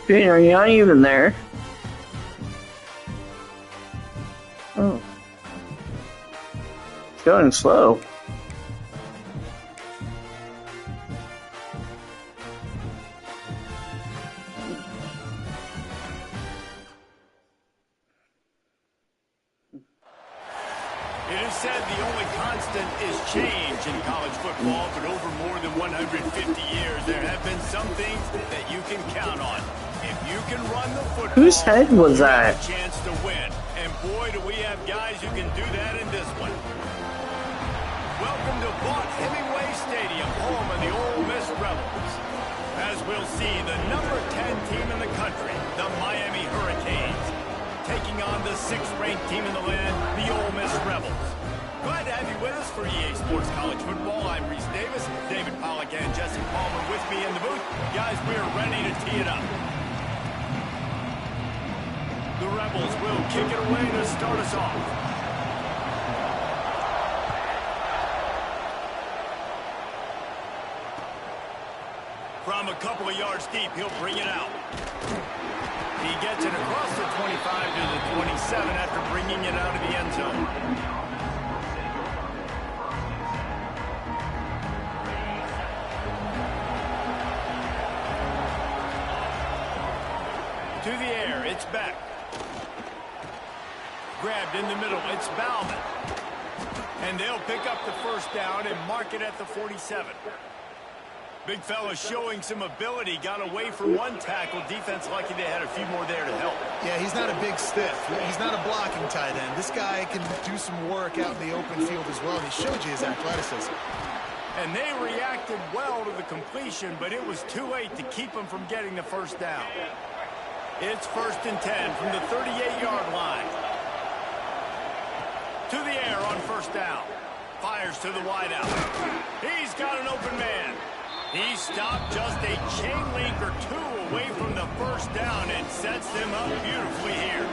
Junior, you're not even there. Oh. It's going slow. It is said the only constant is change in college football, but over more than 150 years, there have been some things that you can count on. If you can run the football, whose head was that? You have a chance to win. And boy, do we have guys who can do that in this one. Welcome to Vaught-Hemingway Stadium, home of the Ole Miss Rebels. As we'll see, the number 10 team in the country, the Miami Hurricanes, taking on the 6th-ranked team in the land, the Ole Miss Rebels. Glad to have you with us for EA Sports College Football. I'm Reese Davis, David Pollack and Jesse Palmer with me in the booth. Guys, we're ready to tee it up. The Rebels will kick it away to start us off. From a couple of yards deep, he'll bring it out. He gets it across the 25 to the 27 after bringing it out of the end zone. To the air, it's back. Grabbed in the middle, it's Bauman. And they'll pick up the first down and mark it at the 47. Big fella showing some ability, got away from one tackle. Defense lucky they had a few more there to help. Yeah, he's not a big stiff. He's not a blocking tight end. This guy can do some work out in the open field as well, and he showed you his athleticism. And they reacted well to the completion, but it was too late to keep him from getting the first down. It's 1st and 10 from the 38-yard line. To the air on first down. Fires to the wideout. He's got an open man. He stopped just a chain link or two away from the first down and sets them up beautifully here.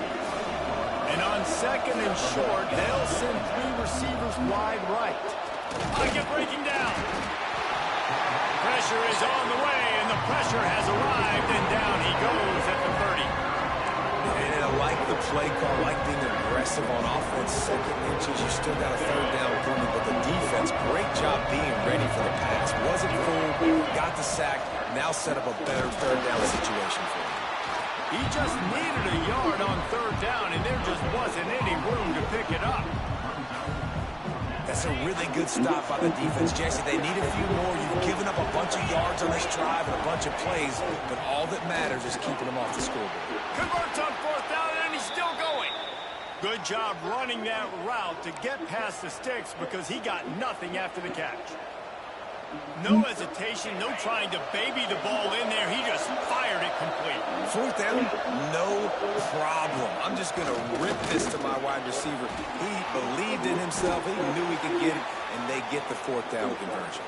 And on 2nd and short, they'll send 3 receivers wide right. Pocket breaking down. Pressure is on the way, and the pressure has arrived, and down he goes at the 30. And I like the play call, I like being aggressive on offense. 2nd inches, you still got a 3rd down coming, but the defense, great job being ready for the pass. Wasn't fooled, got the sack, now set up a better 3rd down situation for him. He just needed a yard on 3rd down, and there just wasn't any room to pick it up. That's a really good stop by the defense, Jesse. They need a few more. You've given up a bunch of yards on this drive and a bunch of plays, but all that matters is keeping them off the scoreboard. Converts on 4th down, and he's still going. Good job running that route to get past the sticks because he got nothing after the catch. No hesitation, no trying to baby the ball in there. He just fired it complete. 4th down, no problem. I'm just going to rip this to my wide receiver. He believed in himself. He knew he could get it, and they get the 4th down conversion.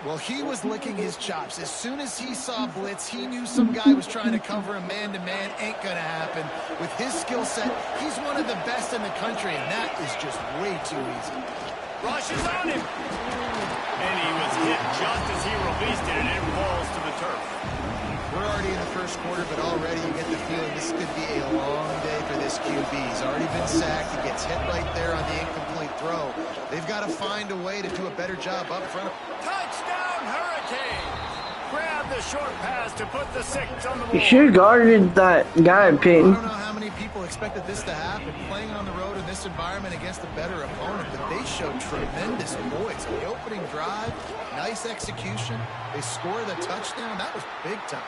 Well, he was licking his chops. As soon as he saw blitz, he knew some guy was trying to cover him man-to-man. Ain't going to happen. With his skill set, he's one of the best in the country, and that is just way too easy. Rush is on him. And he was hit just as he released it, and it falls to the turf. We're already in the first quarter, but already you get the feeling this could be a long day for this QB. He's already been sacked. He gets hit right there on the incomplete throw. They've got to find a way to do a better job up front. Touchdown, Hurricanes! Grab the short pass to put the 6 on the board. You should have guarded that guy, Peyton. I don't know how many people expected this to happen, playing on the road in this environment against a better opponent, but they showed tremendous poise. On the opening drive, nice execution. They score the touchdown. That was big time.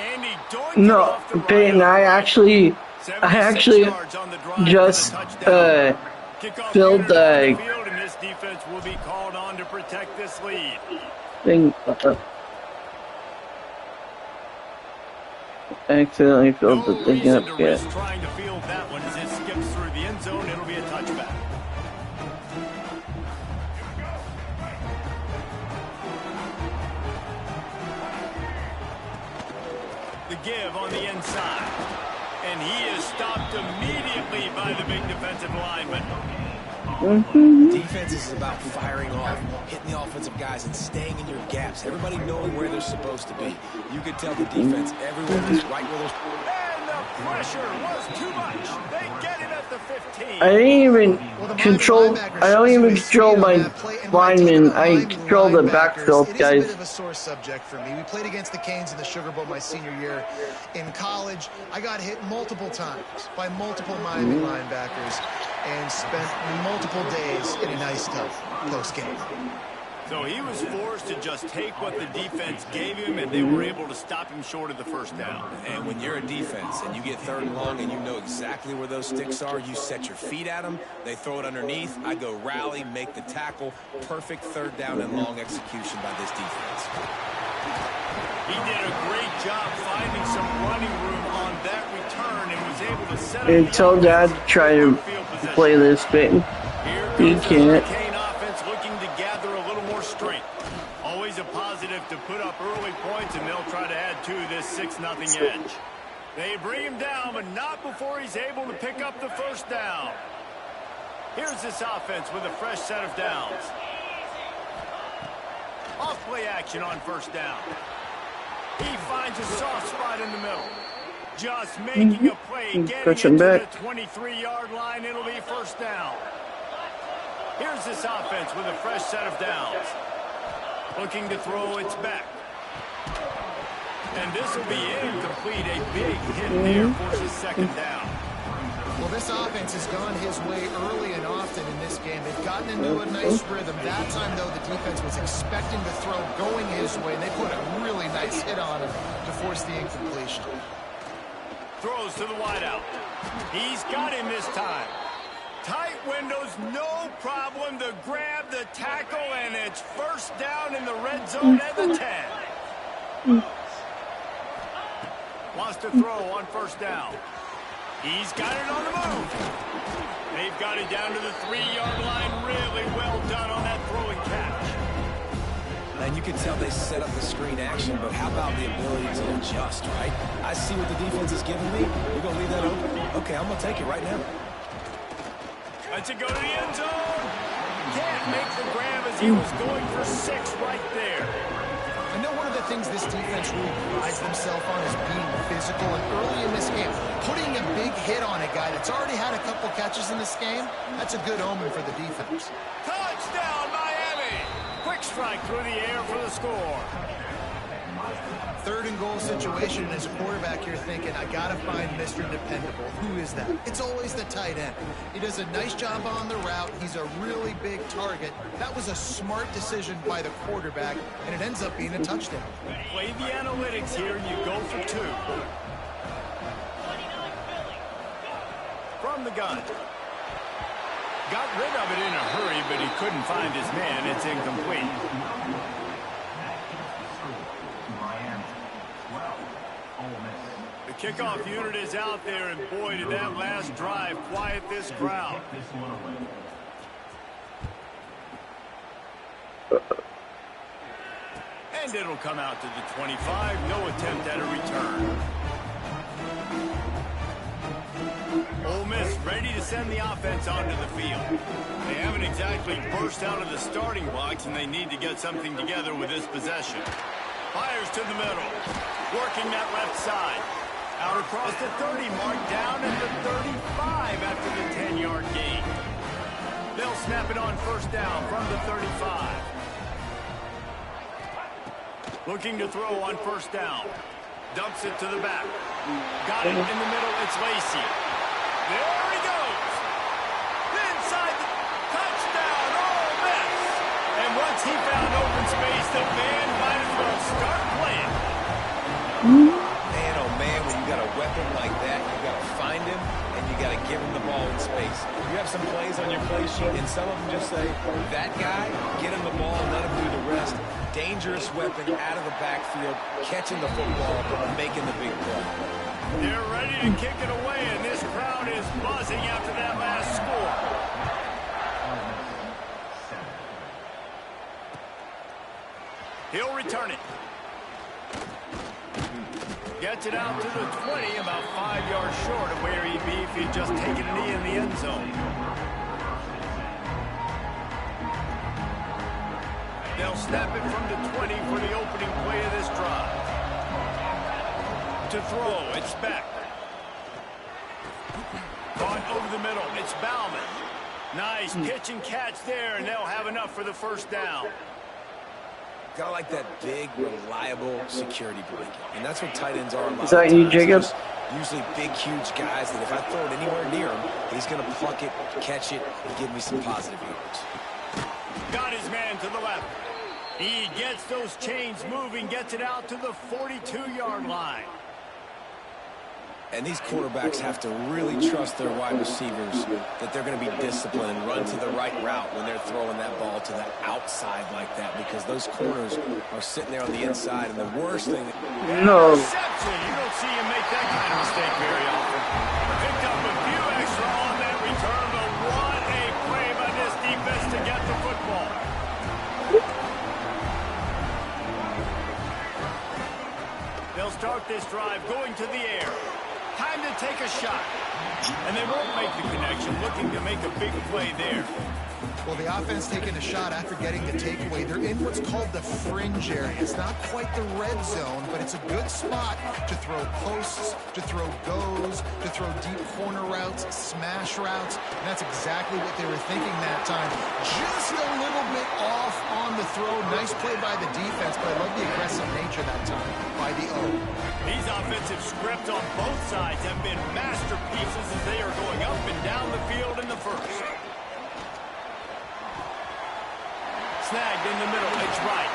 Andy doink it No, off the right Peyton, I arm. actually 76 yards on the drive just with a touchdown. Kickoff filled unit on the the field, and this defense will be called on to protect this lead. thing. I accidentally filled the No thing reason up. to Yeah. risk trying to field that one as it skips through the end zone. It'll be a touchback. The give on the inside. And he is stopped immediately by the big defensive lineman. Defense is about firing off, hitting the offensive guys, and staying in your gaps. Everybody knowing where they're supposed to be. You could tell the defense, everyone is right where they're supposed to be. And the pressure was too much. They get him at the 15. I didn't even Well, the control. linebacker I don't shows even his control speed on my that play, and when I take linemen. it on I line control the linebackers, backfield It is a guys. bit of a sore subject for me. We played against the Canes in the Sugar Bowl my senior year. In college, I got hit multiple times by multiple Miami linebackers and spent multiple days in an ice tub post-game. So he was forced to just take what the defense gave him, and they were able to stop him short of the first down. And when you're a defense and you get third and long and you know exactly where those sticks are, you set your feet at them, they throw it underneath, I go rally, make the tackle. Perfect third down and long execution by this defense. He did a great job finding some running room on that return and was able to set up And the tell Dad to try to field position. play this bit. Here He comes the can't. Hurricane offense looking to gather a little more strength. Always a positive to put up early points, and they'll try to add to this 6-0 edge. They bring him down, but not before he's able to pick up the first down. Here's this offense with a fresh set of downs. Off play action on first down. He finds a soft spot in the middle. Just making a play, getting Pushing into back. the 23-yard line. It'll be first down. Here's this offense with a fresh set of downs. Looking to throw, it's back. And this will be incomplete. A big hit there forces second down. Well, this offense has gone his way early and often in this game. They've gotten into a nice rhythm. That time, though, the defense was expecting the throw going his way, and they put a really nice hit on him to force the incompletion. Throws to the wideout. He's got him this time. Tight windows, no problem to grab the tackle, and it's first down in the red zone at the 10. Wants to throw on first down. He's got it on the move. They've got it down to the 3-yard line. Really well done on that throwing catch. And you can tell they set up the screen action, but how about the ability to adjust, right? I see what the defense is giving me. You're going to leave that open? Okay, I'm going to take it right now. Lets it go to the end zone. Can't make the grab as he was going for 6 right there. I know one of the things this defense really prides themselves on is being physical, and early in this game, putting a big hit on a guy that's already had a couple catches in this game, that's a good omen for the defense. Touchdown, Miami! Quick strike through the air for the score. 3rd and goal situation, and as a quarterback, you're thinking, I got to find Mr. Dependable. Who is that? It's always the tight end. He does a nice job on the route. He's a really big target. That was a smart decision by the quarterback, and it ends up being a touchdown. Play the analytics here, and you go for 2. From the gun. Got rid of it in a hurry, but he couldn't find his man. It's incomplete. The kickoff unit is out there, and boy, did that last drive quiet this crowd. And it'll come out to the 25. No attempt at a return. Ole Miss ready to send the offense onto the field. They haven't exactly burst out of the starting blocks, and they need to get something together with this possession. Fires to the middle. Working that left side. Out across the 30 mark, down at the 35 after the 10-yard gain. They'll snap it on first down from the 35. Looking to throw on first down. Dumps it to the back. Got it in the middle. It's Lacy. There he goes. Inside the touchdown. Ole Miss. And once he found open space, the band might as well start playing. weapon like that, you got to find him, and you got to give him the ball in space. You have some plays on your play sheet, and some of them just say, that guy, get him the ball and let him do the rest. Dangerous weapon out of the backfield, catching the football, making the big play. They're ready to kick it away, and this crowd is buzzing after that last score. He'll return it. Gets it out to the 20, about 5 yards short of where he'd be if he'd just taken a knee in the end zone. They'll snap it from the 20 for the opening play of this drive. To throw, it's Beck. Caught over the middle, it's Bauman. Nice pitch and catch there, and they'll have enough for the first down. Kind of like that big, reliable security blanket. And that's what tight ends are a lot Is that of you, times. Jacob? There's usually big, huge guys that if I throw it anywhere near him, he's going to pluck it, catch it, and give me some positive yards. Got his man to the left. He gets those chains moving, gets it out to the 42-yard line. And these quarterbacks have to really trust their wide receivers that they're going to be disciplined and run to the right route when they're throwing that ball to the outside like that, because those corners are sitting there on the inside. And the worst thing... No. Interception. You don't see him make that kind of mistake very often. Picked up a few extra on that return, but what a play by this defense to get the football. They'll start this drive going to the air. Time to take a shot. And they won't make the connection, looking to make a big play there. Well, the offense taking a shot after getting the takeaway. They're in what's called the fringe area. It's not quite the red zone, but it's a good spot to throw posts, to throw goes, to throw deep corner routes, smash routes. And that's exactly what they were thinking that time. Just a little bit off on the throw. Nice play by the defense, but I love the aggressive nature that time by the O. These offensive scripts on both sides have been masterpieces as they are going up and down the field in the first. Snagged in the middle, it's right.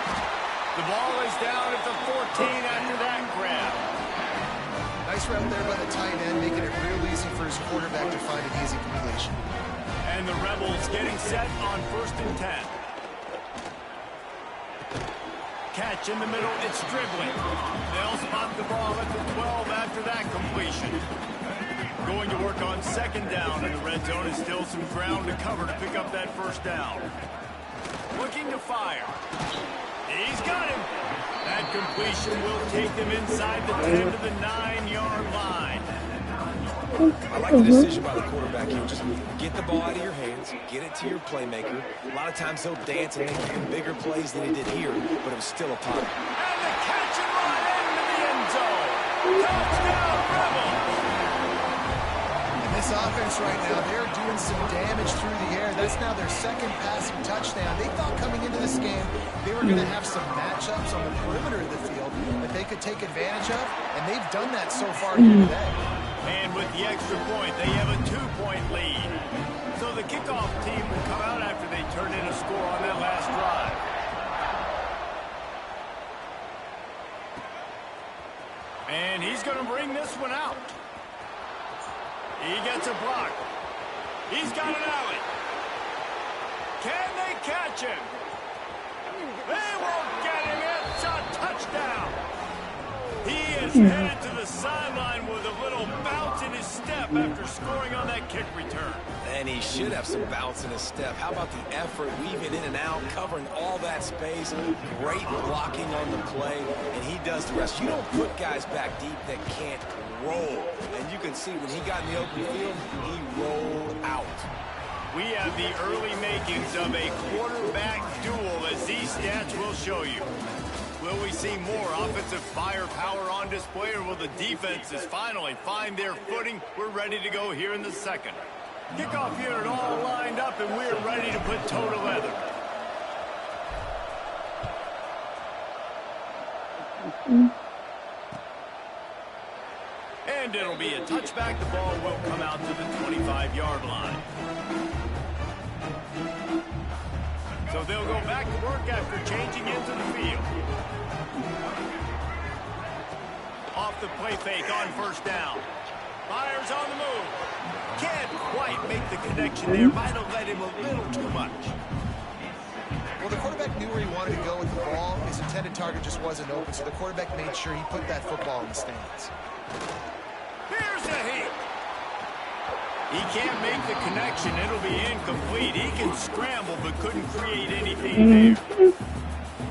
The ball is down at the 14 after that grab. Nice route there by the tight end, making it real easy for his quarterback to find an easy completion. And the Rebels getting set on 1st and 10. Catch in the middle, it's dribbling. They'll spot the ball at the 12 after that completion. Going to work on 2nd down, and the red zone is still some ground to cover to pick up that first down. Looking to fire. He's got him. That completion will take them inside the 10 to the 9-yard line. I like the decision by the quarterback here. Just get the ball out of your hands, get it to your playmaker. A lot of times he'll dance and make even bigger plays than he did here, but it was still a punt. And the catch and run into the end zone. Touchdown, Rebels. This offense right now, they're doing some damage through the air. That's now their 2nd passing touchdown. They thought coming into this game they were going to have some matchups on the perimeter of the field that they could take advantage of, and they've done that so far here today. And with the extra point, they have a 2-point lead. So the kickoff team will come out after they turn in a score on that last drive. And he's going to bring this one out. He gets a block. He's got an alley. Can they catch him? They won't get him. It's a touchdown. He is headed to the sideline with a little bounce in his step after scoring on that kick return. And he should have some bounce in his step. How about the effort, weaving in and out, covering all that space, great blocking on the play, and he does the rest. You don't put guys back deep that can't roll. And you can see when he got in the open field, he rolled out. We have the early makings of a quarterback duel, as these stats will show you. Will we see more offensive firepower on display, or will the defenses finally find their footing? We're ready to go here in the second. Kickoff unit all lined up, and we're ready to put toe to leather. And it'll be a touchback. The ball will come out to the 25-yard line. So they'll go back to work after changing into the field. off the play fake on first down. Fires on the move. Can't quite make the connection there. Might have let him a little too much. Well, the quarterback knew where he wanted to go with the ball. His intended target just wasn't open, so the quarterback made sure he put that football in the stands. Here's a hit. He can't make the connection. It'll be incomplete. He can scramble, but couldn't create anything there.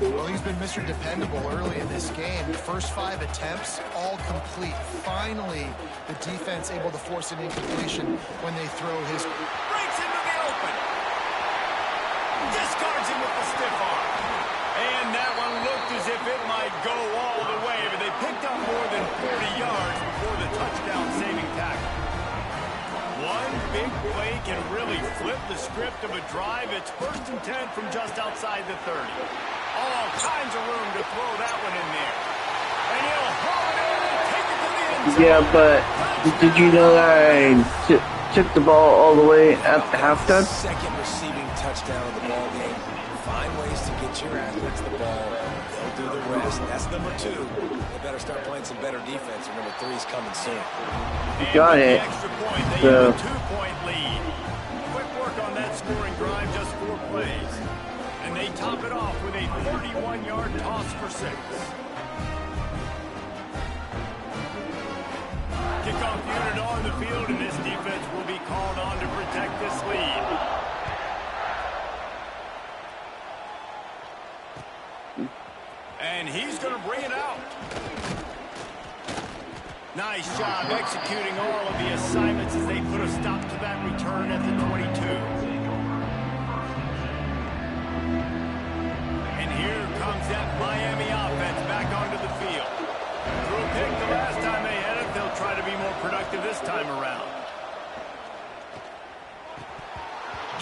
Well, he's been Mr. Dependable early in this game. The first 5 attempts, all complete. Finally, the defense able to force an incompletion when they throw his... Breaks into the open. Discards him with the stiff arm. And that one looked as if it might go all the way, but they picked up more than 40 yards before the touchdown-saving tackle. One big play can really flip the script of a drive. It's 1st and 10 from just outside the 30. All kinds of room to throw that one in there. And he'll haul it in and take it to the end zone. Yeah, but did you know that I took the ball all the way at the halftime? Second receiving touchdown of the ball game. Find ways to get your athletes the ball. They'll do the rest. That's number 2. They better start playing some better defense. Number 3's coming soon. And got with it. The extra point, they So, have a 2-point lead. Quick work on that scoring drive, just 4 plays. And they top it off with a 31-yard toss for 6. Kickoff unit on the field, and this defense will be called on to protect this lead. And he's going to bring it out. Nice job executing all of the assignments as they put a stop to that return at the 22. And here comes that Miami offense back onto the field. Threw a pick the last time they had it. They'll try to be more productive this time around.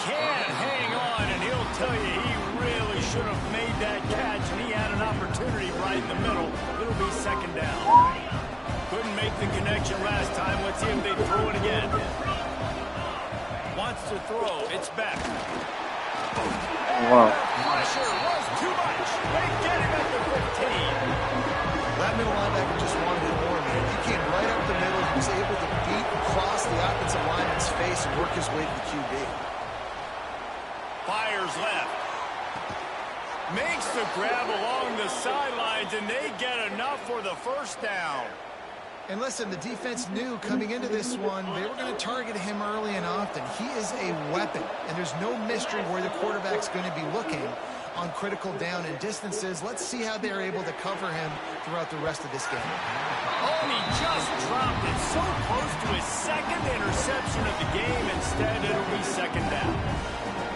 Can't hang on, and he'll tell you he really should have made that catch, and he had an opportunity right in the middle. It'll be 2nd down. Couldn't make the connection last time. Let's see if they throw it again. Wants to throw. It's back. wow. Pressure was too much. They get him at the 15. That middle linebacker just wanted it more, man. He came right up the middle. He was able to beat across the offensive lineman's face and work his way to the QB. Fires left. Makes the grab along the sidelines, and they get enough for the 1st down. And listen, the defense knew coming into this one, they were going to target him early and often. He is a weapon, and there's no mystery where the quarterback's going to be looking on critical down and distances. Let's see how they're able to cover him throughout the rest of this game. Oh, he just dropped it so close to his 2nd interception of the game. Instead, it'll be 2nd down.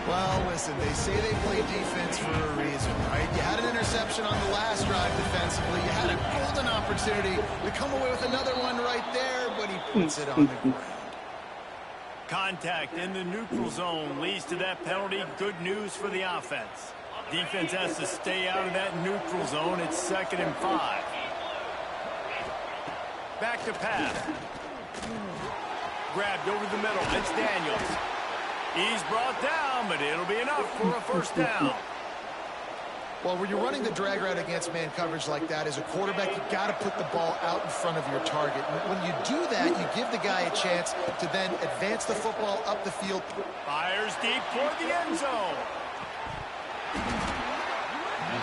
Well, listen, they say they play defense for a reason, right? You had an interception on the last drive defensively. You had a golden opportunity to come away with another one right there, but he puts it on the ground. Contact in the neutral zone leads to that penalty. Good news for the offense. Defense has to stay out of that neutral zone. It's 2nd and 5. Back to pass. Grabbed over the middle. It's Daniels. He's brought down, but it'll be enough for a 1st down. Well, when you're running the drag route against man coverage like that, as a quarterback, you got to put the ball out in front of your target. When you do that, you give the guy a chance to then advance the football up the field. Fires deep toward the end zone.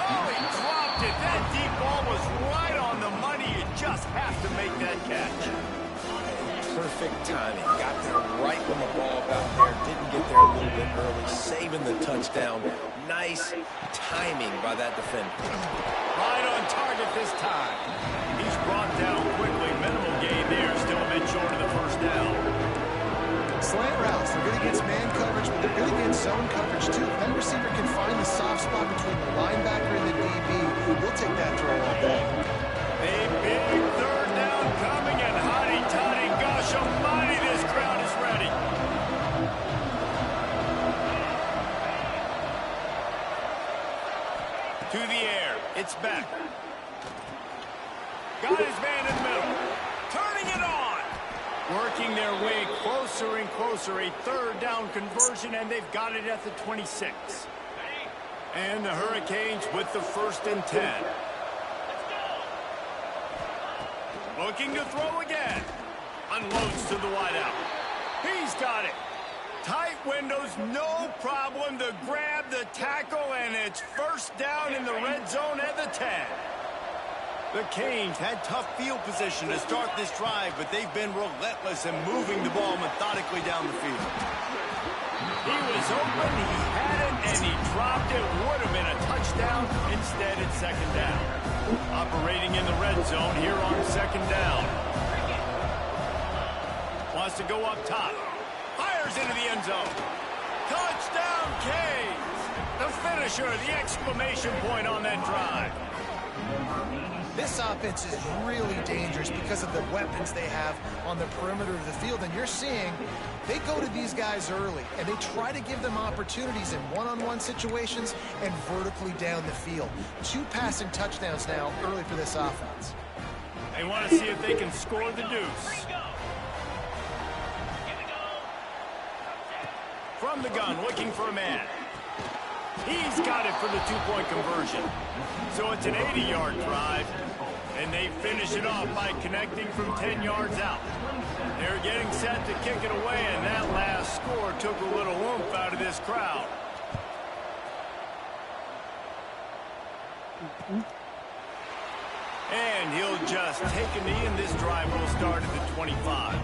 Oh, he dropped it. That deep ball was right on the money. You just have to make that catch. Perfect timing. Got there right when the ball got there. Didn't get there a little bit early. Saving the touchdown. Nice timing by that defender. Right on target this time. He's brought down quickly. Minimal gain there. Still a bit short of the 1st down. Slant routes, they're good against man coverage, but they're good against zone coverage too. If that receiver can find the soft spot between the linebacker and the DB, he'll take that throw all day. A big 3rd down coming, and hotty-toddy, gosh almighty, this crowd is ready. To the air, it's back. Got his man in the middle. Turning it on. Working their way closer and closer. A 3rd down conversion, and they've got it at the 26. And the Hurricanes with the 1st and 10. Looking to throw again. Unloads to the wideout. He's got it. Tight windows, no problem to grab the tackle, and it's first down in the red zone at the 10. The Canes had tough field position to start this drive, but they've been relentless in moving the ball methodically down the field. He was open, he had it, and he dropped it. Would have been a touchdown. Instead, it's second down. Operating in the red zone here on second down. Wants to go up top. Fires into the end zone. Touchdown, Canes! The finisher, the exclamation point on that drive. This offense is really dangerous because of the weapons they have on the perimeter of the field. And you're seeing they go to these guys early, and they try to give them opportunities in one-on-one situations and vertically down the field. 2 passing touchdowns now early for this offense. They want to see if they can score the deuce. From the gun, looking for a man. He's got it for the 2-point conversion. So it's an 80-yard drive, and they finish it off by connecting from 10 yards out. They're getting set to kick it away, and that last score took a little oomph out of this crowd. And he'll just take a knee, and this drive will start at the 25.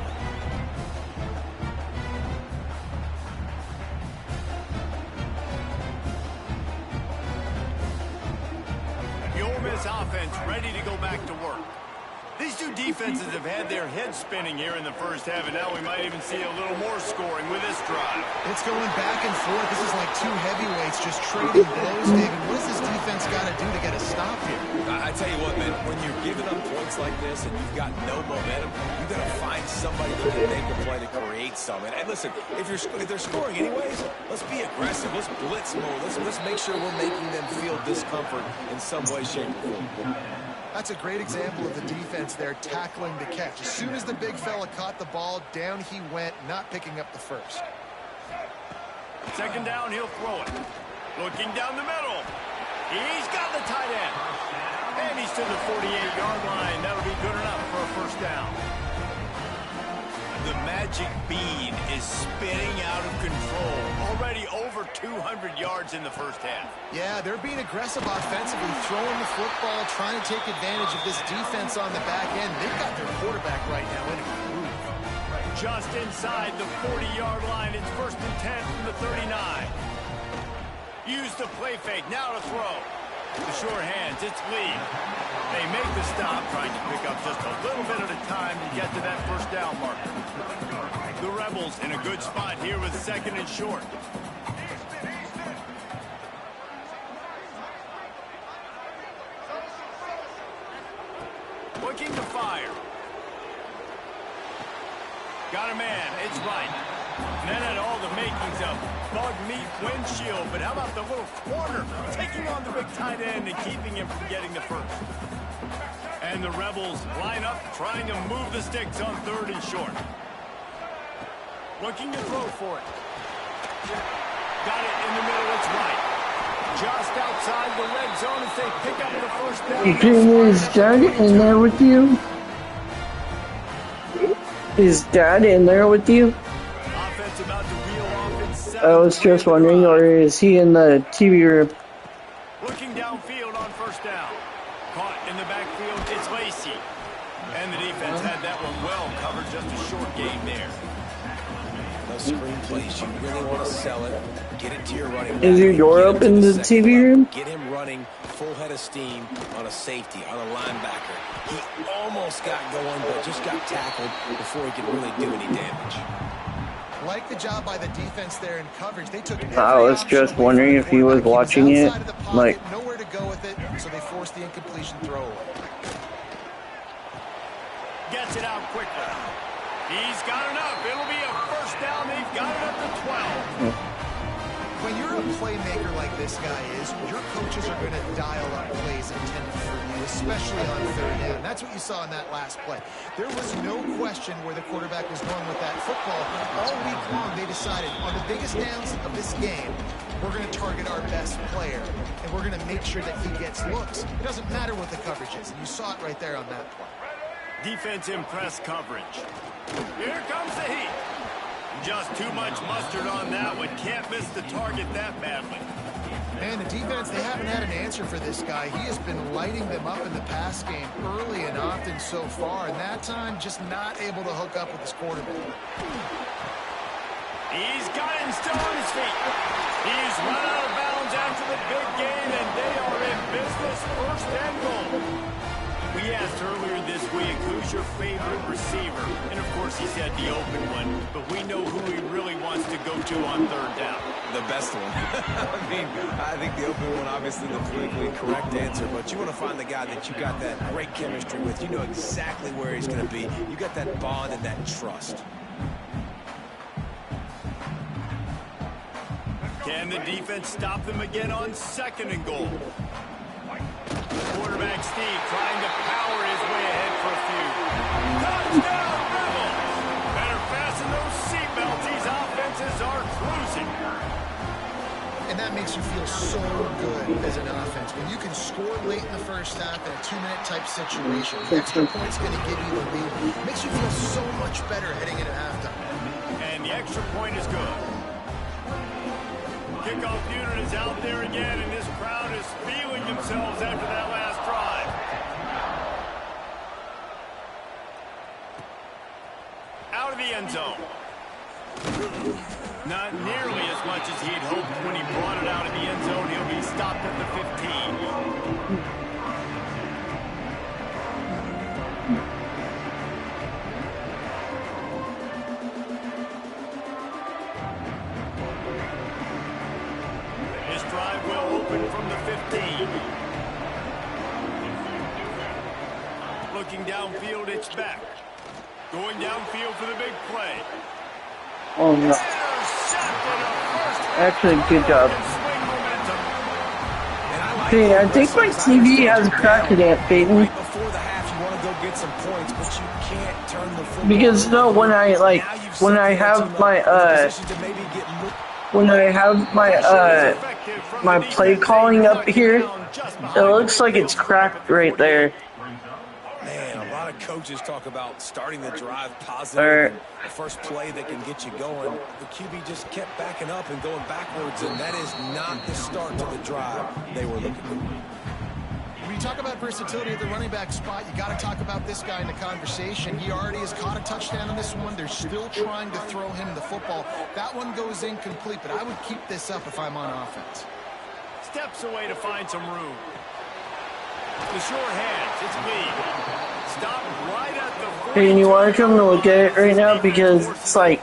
The Ole Miss offense ready to go back to work. These two defenses have had their heads spinning here in the first half, and now we might even see a little more scoring with this drive. It's going back and forth. This is like 2 heavyweights just trading blows, David. What does this defense got to do to get a stop here? I tell you what, man, when you're giving up points like this and you've got no momentum, you've got to find somebody that can make a play to create some. And listen, if they're scoring anyways, let's be aggressive. Let's blitz more. Let's make sure we're making them feel discomfort in some way, shape, or form. That's a great example of the defense there tackling the catch. As soon as the big fella caught the ball, down he went, not picking up the first. Second down, he'll throw it. Looking down the middle. He's got the tight end. And he's to the 48-yard line. That'll be good enough for a first down. The magic bean is spinning out of control. Already over 200 yards in the first half. Yeah, they're being aggressive offensively, throwing the football, trying to take advantage of this defense on the back end. They've got their quarterback right now in a groove. Just inside the 40-yard line. It's first and 10 from the 39. Use the play fake. Now to throw. The short hands. It's Lee. They make the stop, trying to pick up just a little bit at a time to get to that first down marker. The Rebels in a good spot here with second and short. Looking to fire. Got a man. It's right. That had all the makings of bug meat windshield, but how about the little corner taking on the big tight end and keeping him from getting the first? And the Rebels line up, trying to move the sticks on third and short. Looking to throw for it. Got it in the middle, it's right. Just outside the red zone as they pick up the first down. Is Dad in there with you? Is Dad in there with you? Offense about to reel off in 7. I was just wondering, or is he in the TV room? Looking downfield on first down. Caught in the backfield, it's Lacey. And the defense had that one well covered, just a short gain there. Those screen plays, you really want to sell it. Get it to your running back. Is your door open to the TV room? Get him running full head of steam on a safety, on a linebacker. He almost got going, but just got tackled before he could really do any damage. Like the job by the defense there in coverage. They took I was just wondering if he was watching it, like, nowhere to go with it, so they forced the incompletion throw away. Gets it out quickly. He's got enough. It'll be a first down. They've got it up to 12. When you're a playmaker like this guy is, your coaches are going to dial up plays intended for you, especially on third down. That's what you saw in that last play. There was no question where the quarterback was going with that football. All week long, they decided on the biggest downs of this game, we're going to target our best player, and we're going to make sure that he gets looks. It doesn't matter what the coverage is, and you saw it right there on that play. Defense in press coverage. Here comes the heat. Just too much mustard on that one. Can't miss the target that badly. And the defense, they haven't had an answer for this guy. He has been lighting them up in the pass game early and often so far, and that time just not able to hook up with his quarterback. He's got him still on his feet. He's run out of bounds after the big game, and they are in business, first and goal. We asked earlier this week, who's your favorite receiver? And, of course, he said the open one, but we know who he really wants to go to on third down. The best one. I think the open one, obviously the politically correct answer, but you want to find the guy that you got that great chemistry with. You know exactly where he's going to be. You got that bond and that trust. Can the defense stop them again on second and goal? Quarterback Steve trying to power his way ahead for a few. Touchdown, Rebels! Better fasten those seatbelts. These offenses are cruising. And that makes you feel so good as an offense. When you can score late in the first half in a 2-minute type situation, the extra point's going to give you the lead. It makes you feel so much better heading into halftime. And the extra point is good. Kickoff unit is out there again, and this crowd is feeling themselves after that last drive. Out of the end zone. Not nearly as much as he'd hoped when he brought it out of the end zone. He'll be stopped at the 15. From the 15. Looking downfield, it's back. Going downfield for the big play. Oh no. Actually, good job. Hey, I think my TV has a crack in it, Peyton. Before the half, you want to go get some points, but you can't turn the football. Because no, when I have my play calling up here, it looks like it's cracked right there. Man, a lot of coaches talk about starting the drive positive. The first play that can get you going. The QB just kept backing up and going backwards, and that is not the start to the drive they were looking for. When you talk about versatility at the running back spot, you got to talk about this guy in the conversation. He already has caught a touchdown on this one. They're still trying to throw him the football. That one goes incomplete, but I would keep this up if I'm on offense. Steps away to find some room. The short hands, it's Lee. Stop right at the... Hey, and you want to come to look at it right now because it's like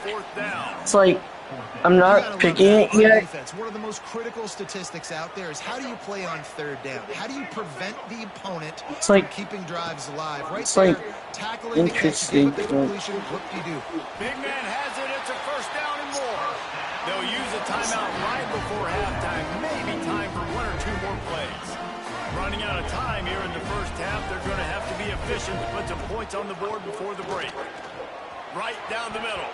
I'm not picking it yet. One of the most critical statistics out there is how do you play on third down? How do you prevent the opponent from keeping drives alive? Right it's there, like tackling interesting. the completion, what do you do? Big man has it. It's a first down and more. They'll use a timeout right before halftime. Maybe time for one or two more plays. Running out of time here in the first half. They're going to have to be efficient to put some points on the board before the break. Right down the middle.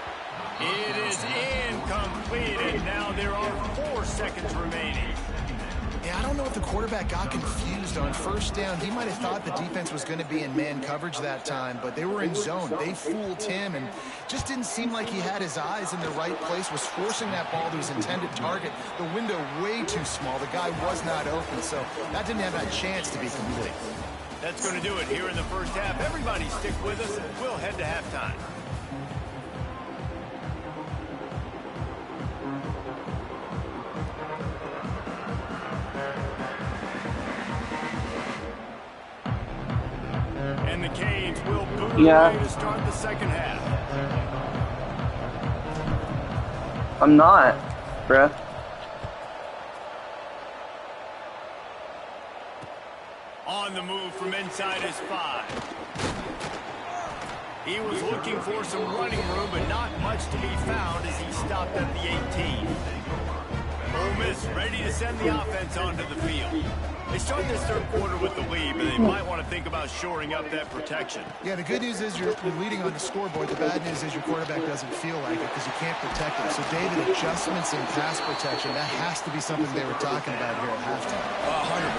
It is incomplete, and now there are 4 seconds remaining. Yeah, I don't know if the quarterback got confused on first down. He might have thought the defense was going to be in man coverage that time, but they were in zone. They fooled him, and just didn't seem like he had his eyes in the right place, was forcing that ball to his intended target. The window way too small. The guy was not open, so that didn't have that chance to be complete. That's going to do it here in the first half. Everybody stick with us, and we'll head to halftime. And the Canes will boot away to start the second half. I'm not, bruh. On the move from inside his 5. He was looking for some running room, but not much to be found as he stopped at the 18. Ole Miss ready to send the offense onto the field. They start this third quarter with the lead, but they might want to think about shoring up that protection. Yeah, the good news is you're leading on the scoreboard. The bad news is your quarterback doesn't feel like it because you can't protect him. So, David, adjustments in pass protection, that has to be something they were talking about here at halftime.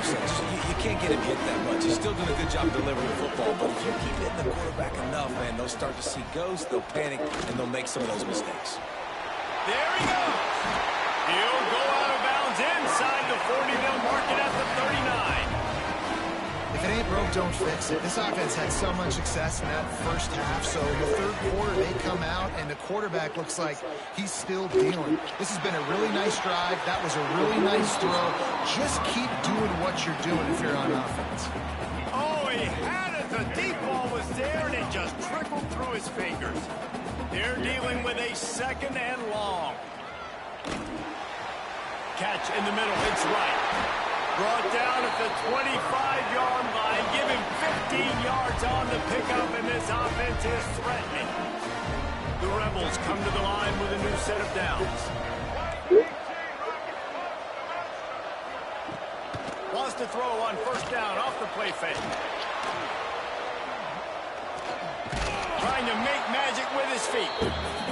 100%. You can't get him hit that much. He's still doing a good job delivering the football, but if you keep hitting the quarterback enough, man, they'll start to see ghosts, they'll panic, and they'll make some of those mistakes. There he goes. He'll go out of bounds inside the 40. They'll mark it at the 39. If it ain't broke, don't fix it. This offense had so much success in that first half, so in the third quarter they come out and the quarterback looks like he's still dealing. This has been a really nice drive. That was a really nice throw. Just keep doing what you're doing if you're on offense. Oh, he had it. The deep ball was there, and it just trickled through his fingers. They're dealing with a second and long. Catch in the middle. It's right. Brought down at the 25-yard line. Give him 15 yards on the pickup, and this offense is threatening. The Rebels come to the line with a new set of downs. Wants to throw on first down off the play fake. Trying to make magic with his feet.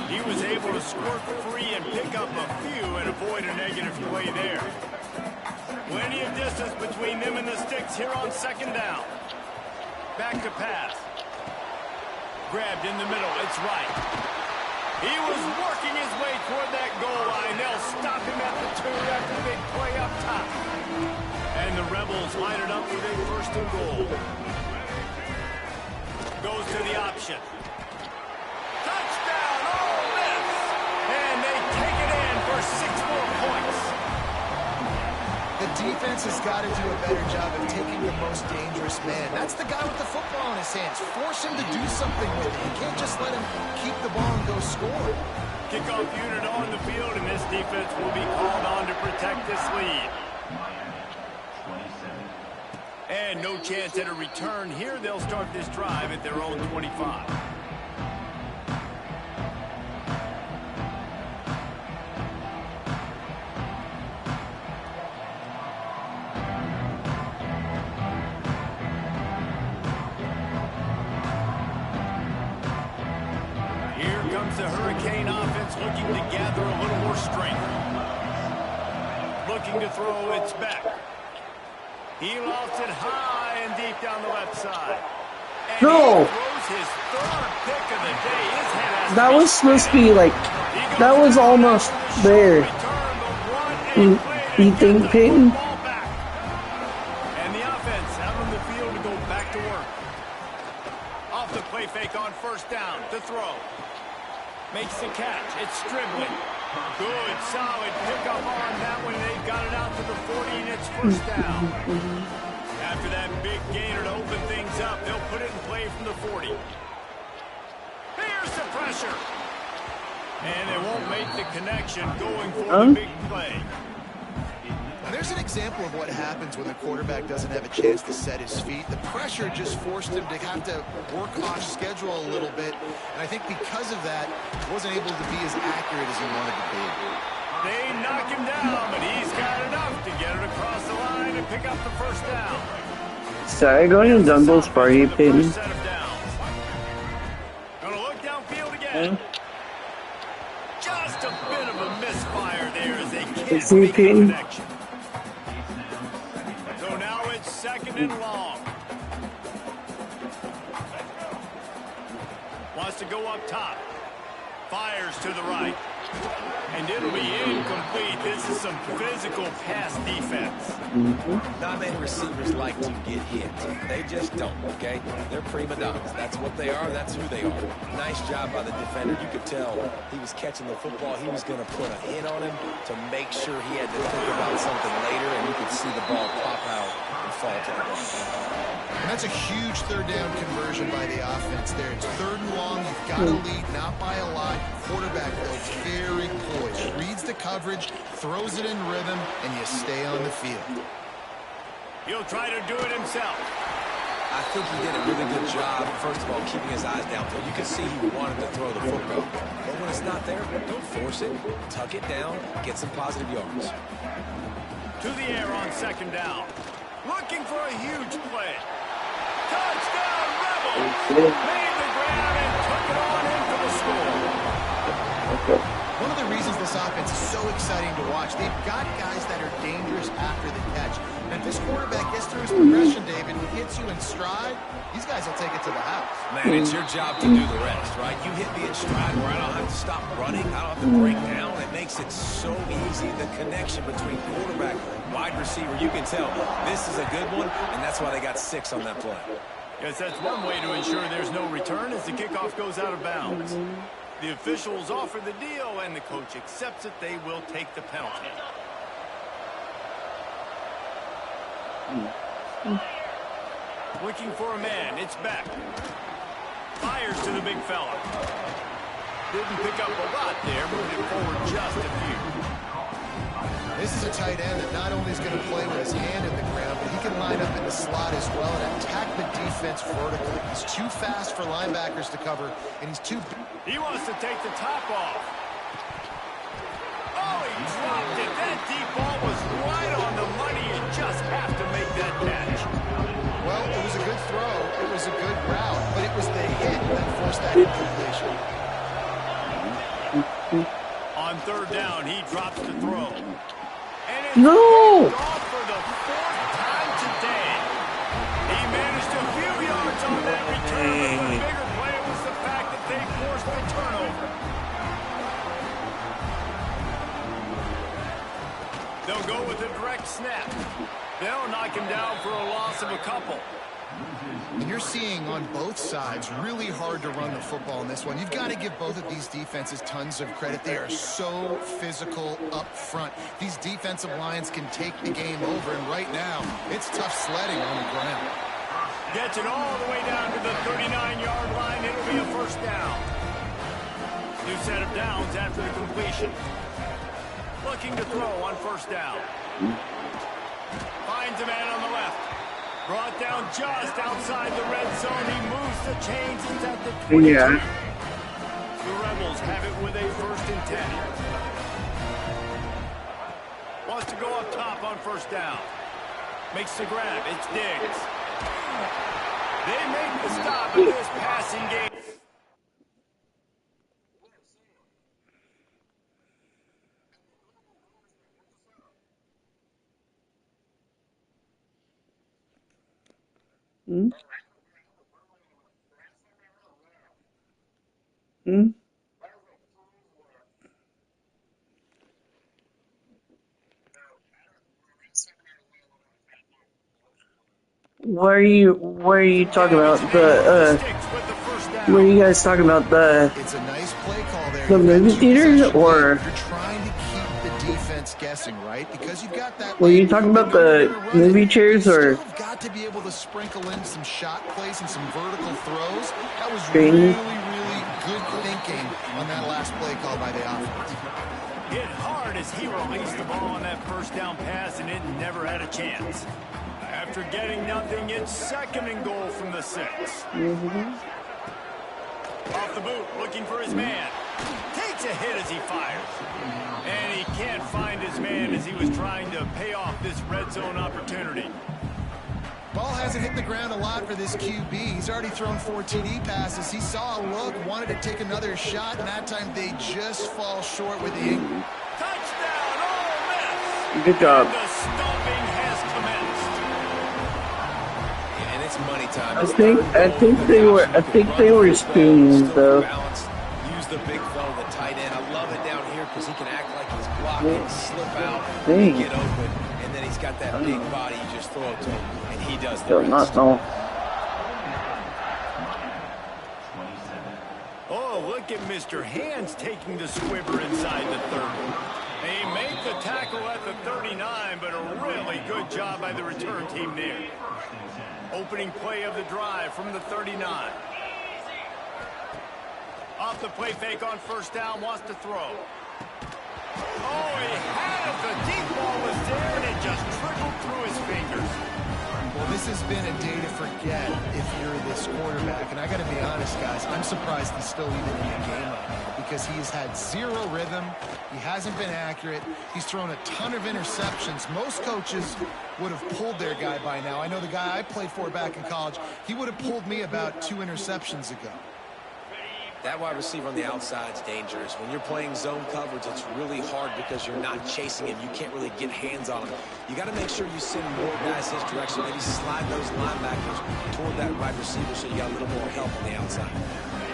He was able to squirt free and pick up a few and avoid a negative play there. Plenty of distance between them and the sticks here on second down. Back to pass. Grabbed in the middle. It's right. He was working his way toward that goal line. They'll stop him at the 2 after the big play up top. And the Rebels line it up with a first and goal. Goes to the option. Touchdown, Ole Miss! And they take it in for 6 more points. The defense has got to do a better job of taking the most dangerous man. That's the guy with the football in his hands. Force him to do something with it. You can't just let him keep the ball and go score. Kickoff unit on the field, and this defense will be called on to protect this lead. And no chance at a return here. They'll start this drive at their own 25. Here comes the Hurricane offense looking to gather a little more strength. Looking to throw, it's back. He lost it high and deep down the left side. And No! he throws his third pick of the day. His head has That was supposed to be like, that was almost there. You think, Peyton? And the offense out on the field to go back to work. Off the play fake on first down. To throw. Makes the catch. It's Stribling. Good, solid pickup on that one. They've got it out to the 40, and it's first down. After that big gainer to open things up, they'll put it in play from the 40. Here's the pressure. And they won't make the connection going for the big play. There's an example of what happens when the quarterback doesn't have a chance to set his feet. The pressure just forced him to have to work off schedule a little bit. And I think because of that, he wasn't able to be as accurate as he wanted to be. They knock him down, but he's got enough to get it across the line and pick up the first down. Sorry, going to Dunbo's party, Peyton. Gonna look downfield again. Just a bit of a misfire there as they can't make the connection. So now it's second and long. Wants to go up top. Fires to the right. And it'll be incomplete. This is some physical pass defense. Non-man receivers like to get hit. They just don't, okay? They're prima donnas. That's what they are. That's who they are. Nice job by the defender. You could tell he was catching the football. He was going to put a hit on him to make sure he had to think about something later, and you could see the ball pop out and fall to the ground. And that's a huge third down conversion by the offense there. It's third and long. You've got to lead, not by a lot. Quarterback, though, very poised. Reads the coverage, throws it in rhythm, and you stay on the field. He'll try to do it himself. I think he did a really good job, first of all, keeping his eyes downfield. You can see he wanted to throw the football. But when it's not there, don't force it. Tuck it down, get some positive yards. To the air on second down. Looking for a huge play. Touchdown, Rebels! Made the grab and took it on in for the score. One of the reasons this offense is so exciting to watch, they've got guys that are dangerous after the catch. And if this quarterback gets through his progression, David, and hits you in stride, these guys will take it to the house. Man, it's your job to do the rest, right? You hit me in stride where I don't have to stop running. I don't have to break down. It makes it so easy. The connection between quarterback and wide receiver, you can tell this is a good one, and that's why they got 6 on that play. Yes, that's one way to ensure there's no return as the kickoff goes out of bounds. The officials offer the deal, and the coach accepts it. They will take the penalty. Looking for a man. It's back. Fires to the big fella. Didn't pick up a lot there, moved it forward just a few. This is a tight end that not only is going to play with his hand in the ground, but he can line up in the slot as well and attack the defense vertically. He's too fast for linebackers to cover, and he's too... He wants to take the top off. Oh, he dropped it. That deep ball was right on the money. You just have to make that catch. Well, it was a good throw. It was a good route, but it was the hit that forced that incompletion. On third down, he drops the throw. And it's No! off for the 4th time today. He managed a few yards on that return, but the bigger play was the fact that they forced the turnover. They'll go with a direct snap. They'll knock him down for a loss of a couple. And you're seeing on both sides really hard to run the football in this one. You've got to give both of these defenses tons of credit. They are so physical up front. These defensive lines can take the game over, and right now, it's tough sledding on the ground. Gets it all the way down to the 39-yard line. It'll be a first down. New set of downs after the completion. Looking to throw on first down. Finds a man on the left. Brought down just outside the red zone. He moves the chains. He's at the 22. Yeah. The Rebels have it with a 1st and 10. Wants to go up top on first down. Makes the grab. It's Diggs. They make the stop in this passing game. Hmm? Hmm? What are you talking about? What are you guys talking about? It's a nice play call there. The movie theaters, or you're trying to keep the defense guessing, right? Because you've got that. were you talking about the movie chairs, or You've got to be able to sprinkle in some shot plays and some vertical throws. That was Green. really good thinking on that last play call by the offense. Hit hard as he released the ball on that first down pass, and it never had a chance. After getting nothing, it's 2nd and goal from the 6. Off the boot, looking for his man. Takes a hit as he fires. And he can't find his man as he was trying to pay off this red zone opportunity. Ball hasn't hit the ground a lot for this QB. He's already thrown 4 TD passes. He saw a look, wanted to take another shot, and that time they just fall short with the... Touchdown, Ole Miss! Good job. And the stomping has commenced. And it's money time. I think they were spoons though. Use the big fella, the tight end. I love it down here because he can act like he's blocking, slip out, Dang. get open, and then he's got that big body. You just throw it to him, and he does the Do rest. not know. Oh, look at Mr. Hands taking the squibber inside the 30. They make the tackle at the 39, but a really good job by the return team there. Opening play of the drive from the 39. Off the play fake on first down, wants to throw. Oh, he had it. The deep ball was there, and it just trickled through his fingers. Well, this has been a day to forget if you're this quarterback. And I got to be honest, guys, I'm surprised he's still even in the game right now because he's had zero rhythm. He hasn't been accurate. He's thrown a ton of interceptions. Most coaches would have pulled their guy by now. I know the guy I played for back in college, he would have pulled me about 2 interceptions ago. That wide receiver on the outside is dangerous. When you're playing zone coverage, it's really hard because you're not chasing him. You can't really get hands on him. You got to make sure you send more guys his direction. Maybe slide those linebackers toward that wide receiver so you got a little more help on the outside.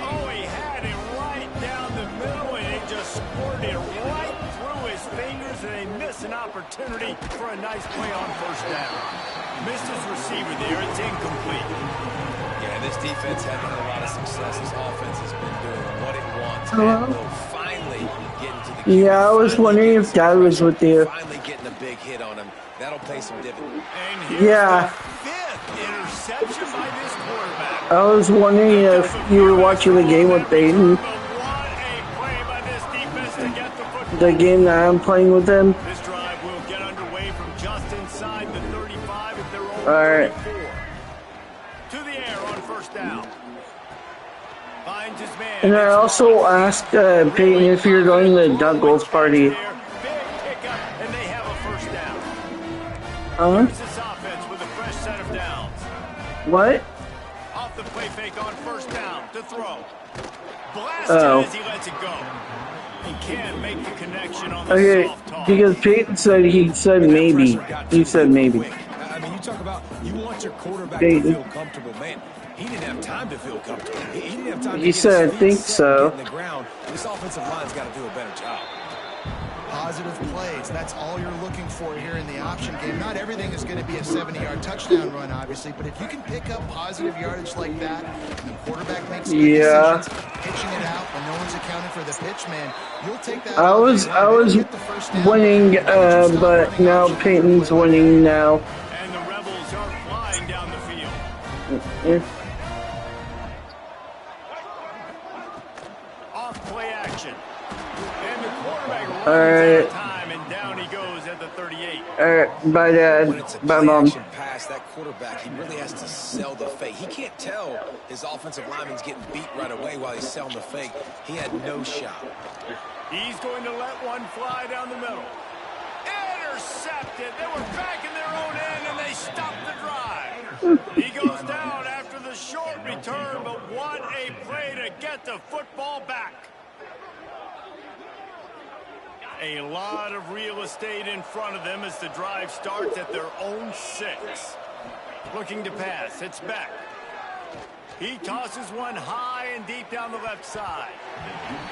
Oh, he had it right down the middle, and he just squirted it right through his fingers, and they miss an opportunity for a nice play on first down. Missed his receiver there. It's incomplete. Yeah, this defense hasn't had a lot of success. This offense has been doing what it wants. Hello? And will finally get into the Yeah, I was wondering if Dad was with you. Finally getting a big hit on him. That'll pay some dividends. And here's Yeah. the 5th interception by this quarterback. I was wondering if you were watching the game with Dayton. But what a play by this defense to get the football. The game that I'm playing with him. This drive will get underway from just inside the 35 at their own All right. 34. To the air on first down. Finds his man. And I also asked Peyton if you're going to the Douglas party. Big pickup, and they have a first down. Huh? Here's this offense with a fresh set of downs. What? Off the play fake on first down to throw. Blasted Oh. as he lets it go. He can't make the connection on the Okay, soft toss. because Peyton said he said maybe. He said maybe. I mean, you talk about you want your quarterback Dayton. to feel comfortable. Man, he didn't have time to feel comfortable. He didn't have time to He get his said, feet I think set, so. get in the ground. This offensive line's got to do a better job. Positive plays. That's all you're looking for here in the option game. Not everything is going to be a 70-yard touchdown run, obviously, but if you can pick up positive yardage like that, the quarterback makes good decisions, pitching it out when no one's accounting for the pitch, man, you'll take that. I was winning, but now Peyton's winning now. And the Rebels are flying down the field. Yeah. Off play action. And the quarterback runs All out right. of time, and down he goes at the 38. Alright, bye When Dad, it's a bye Mom. play-action pass, that quarterback, he really has to sell the fake. He can't tell his offensive lineman's getting beat right away while he's selling the fake. He had no shot. He's going to let one fly down the middle. Intercepted. They were back in their own end, and they stopped the drive. He goes down after the short return, but what a play to get the football back. A lot of real estate in front of them as the drive starts at their own 6. Looking to pass. It's back. He tosses one high and deep down the left side.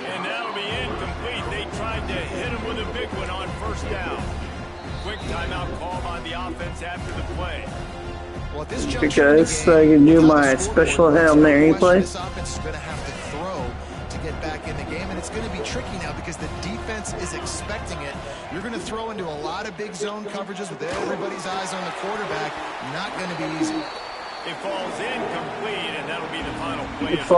And that'll be incomplete. They tried to hit him with a big one on first down. Quick timeout call by the offense after the play. Well, at this juncture in the Because game, I can do without my the scoreboard, special there's Hail no Mary question play. This offense is going to have to throw to get back in the game, and it's going to be tricky now because the defense is expecting it. You're going to throw into a lot of big zone coverages with everybody's eyes on the quarterback. Not going to be easy. It falls incomplete, and that'll be the final play of the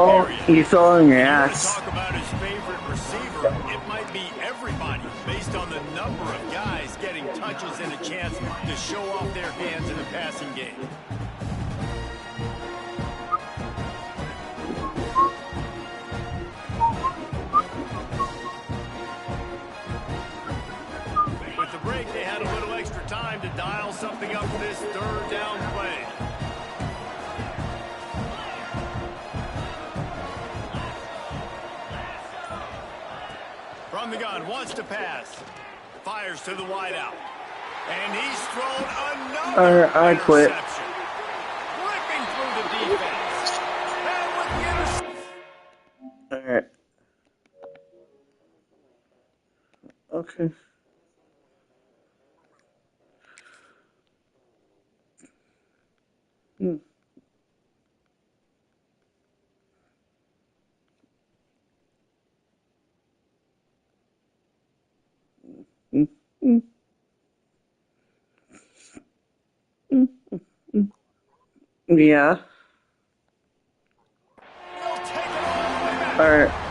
period. You fell on your You want to ass. talk about his favorite receiver, it might be everybody based on the number of guys getting touches and a chance to show off their hands in the passing game. With the break, they had a little extra time to dial something up for this third down play. From the gun, wants to pass. Fires to the wideout. And he's thrown another I quit. interception. Ripping through the defense. And with the interception. Alright. Okay. Hmm. Mm, mm. Mm, mm, mm. Yeah. They'll take it all the way back. Alright.